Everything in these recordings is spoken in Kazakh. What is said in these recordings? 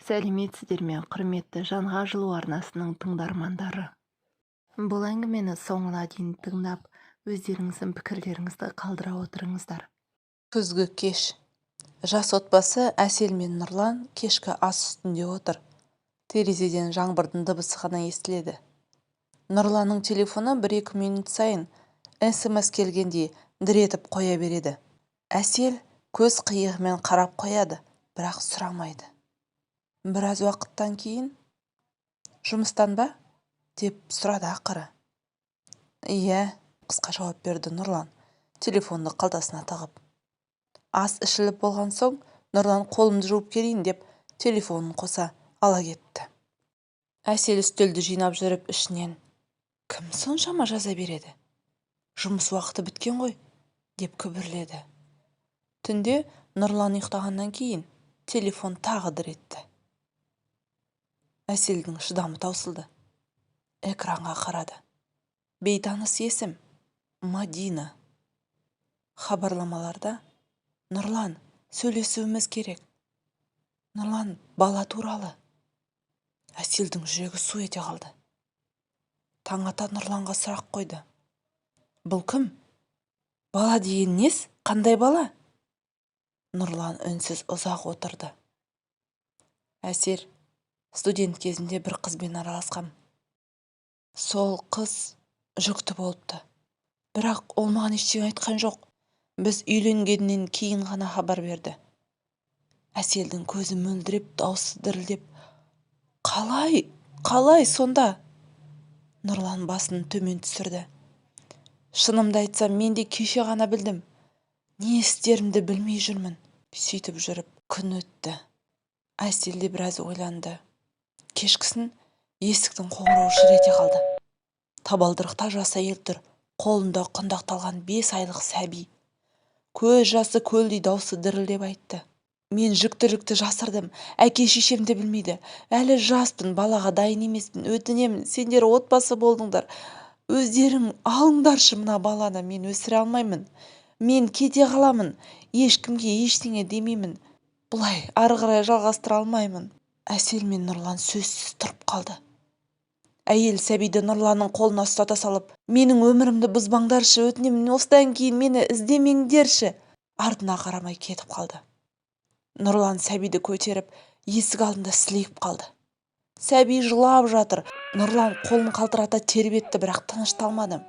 Сәлеметсіздер ме, құрметті Жанға жылу арнасының тыңдармандары. Бұл әңгімені соңына дейін тыңдап, өздеріңіздің пікірлеріңізді қалдыра отырыңыздар. Күзгі кеш. Жас отбасы Әсел мен Нұрлан кешкі ас үстінде отыр. Терезеден жаңбырдың дыбысы ғана естіледі. Нұрланның телефоны 1-2 минут сайын СМС келгенде дір етіп қоя береді. Әсел көз қиығымен қарап қояды, бірақ сұрамайды. Біраз уақыттан кейін «Жұмыстан ба?» деп сұрады ақыры. «Иә», қысқа жауап берді Нұрлан, телефонды қалтасына тығып. Ас ішіліп болған соң Нұрлан қолымды жуып келейін деп телефонын қоса ала кетті. Әсел үстелді жинап жүріп ішінен «Кім соншама жаза береді? Жұмыс уақыты біткен ғой», деп күбірледі. Түнде Нұрлан ұйықтағаннан кейін телефон тағы дір етті. Әселдің шыдамы таусылды. Экранға қарады. Бейтаныс есім Мадина. Хабарламаларда «Нұрлан, сөйлесуіміз керек. Нұрлан, бала туралы». Әселдің жүрегі су ете қалды. Таң ата Нұрланға сұрақ қойды. «Бұл кім? Бала деген нес? Қандай бала?» Нұрлан үнсіз ұзақ отырды. «Әсел, студент кезінде бір қызбен араласқам. Сол қыз жүкті болыпты. Бірақ ол маған ештеңе айтқан жоқ. Біз үйленгеннен кейін ғана хабар берді». Әселдің көзі мөлдіреп, даусы дірілдеп. Қалай сонда?» Нұрлан басын төмен түсірді. «Шынымды айтсам, мен де кеше ғана білдім. Не істерімді білмей жүрмін». Сөйтіп жүріп күн өтті. Әсел де біраз ойланды. Кешкісін есіктің қоңырауы шыр ете қалды. Табалдырықта жас әйел тұр, қолында құндақталған 5 айлық сәби. Көз жасы көлдей даусы дірілдеп айтты. «Мен жүкті жасырдым, әке-шешемді білмейді. Әлі жаспын, балаға дайын емеспін. Өтінемін, сендер отбасы болдыңдар. Өздерің алыңдаршы мына баланы, мен өсіре алмаймын. Мен кете қаламын, ешкімге ештеңе демеймін. Бұлай ары қарай жалғастыра алмаймын». Әсел мен Нұрлан сөзсіз тұрып қалды. Әйел сәбиді Нұрланның қолына ұстата салып, «Менің өмірімді бұзбаңдаршы, өтінемін, осыдан кейін мені іздемеңдерші». Артына қарамай кетіп қалды. Нұрлан сәбиді көтеріп, есік алдында сілейіп қалды. Сәби жылап жатыр. Нұрлан қолын қалтырата тербетті, бірақ тынышталмады.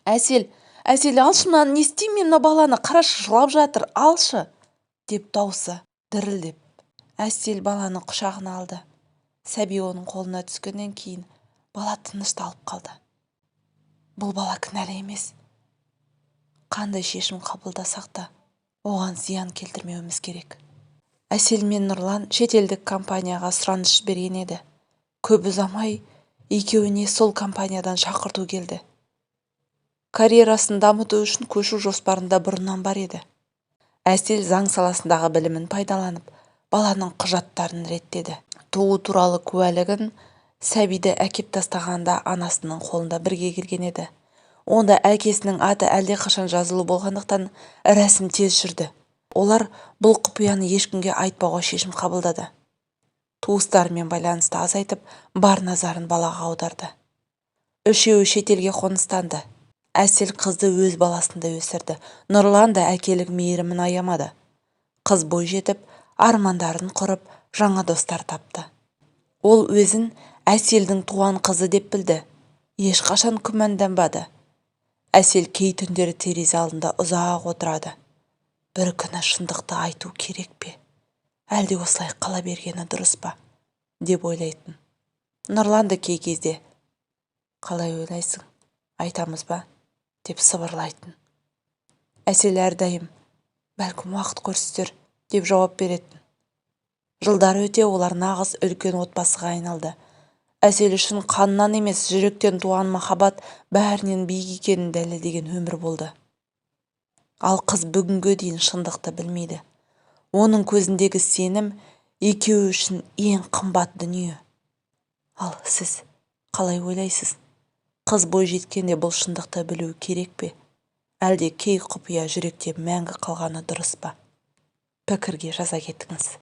«Әсел, алшы мынаны, не істеймін мен мына баланы? Қарашы, жылап жатыр, алшы», деп даусы дірілдеп. Әсел баланы құшағына алды. Сәби оның қолына түскеннен кейін бала тынышталып қалды. Бұл бала кінәлі емес. Қандай шешім қабылдасақ та, оған зиян келтірмеуіміз керек. Әсел мен Нұрлан шетелдік компанияға сұраныс берген еді. Көп ұзамай екеуіне сол компаниядан шақырту келді. Карьерасын дамыту үшін көшу жоспарында бұрыннан бар еді. Әсел заң саласындағы білімін пайдаланып, баланың құжаттарын реттеді. Туу туралы куәлігін сәбиді әкеп тастағанда анасының қолында бірге келген еді. Онда әкесінің аты әлдеқашан жазылу болғандықтан рәсім тез жүрді. Олар бұл құпияны ешкімге айтпауға шешім қабылдады. Туыстарымен байланысты азайтып, бар назарын балаға аударды. Үшеуі шетелге қоныстанды. Әсел қызды өз баласында өсірді. Нұрлан да әкелік мейірімін аямады. Қыз бой жетіп, армандарын құрып, жаңа достар тапты. Ол өзін Әселдің туған қызы деп білді. Ешқашан күмәнданбады. Әсел кей түндері терезе алдында ұзақ отырады. Бір күні шындықты айту керек пе? Әлде осылай қала бергені дұрыс па? деп ойлайтын. Нұрлан да кей кезде «Қалай ойлайсың? Айтамыз ба?» деп сыбырлайтын. Әсел әрдайым «Бәлкім уақыт көрсетер» деп жауап беретін. Жылдар өте олар нағыз үлкен отбасыға айналды. Әсел үшін қаннан емес, жүректен туған махаббат бәрінен биік екенін дәлелдеген өмір болды. Ал қыз бүгінге дейін шындықты білмейді. Оның көзіндегі сенім екеуі үшін ең қымбат дүние. Ал сіз қалай ойлайсыз? Қыз бой жеткенде бұл шындықты білу керек пе? Әлде кей құпия жүректе мәңгі қалғаны дұрыс па? Пікірге жаза кетіңіз.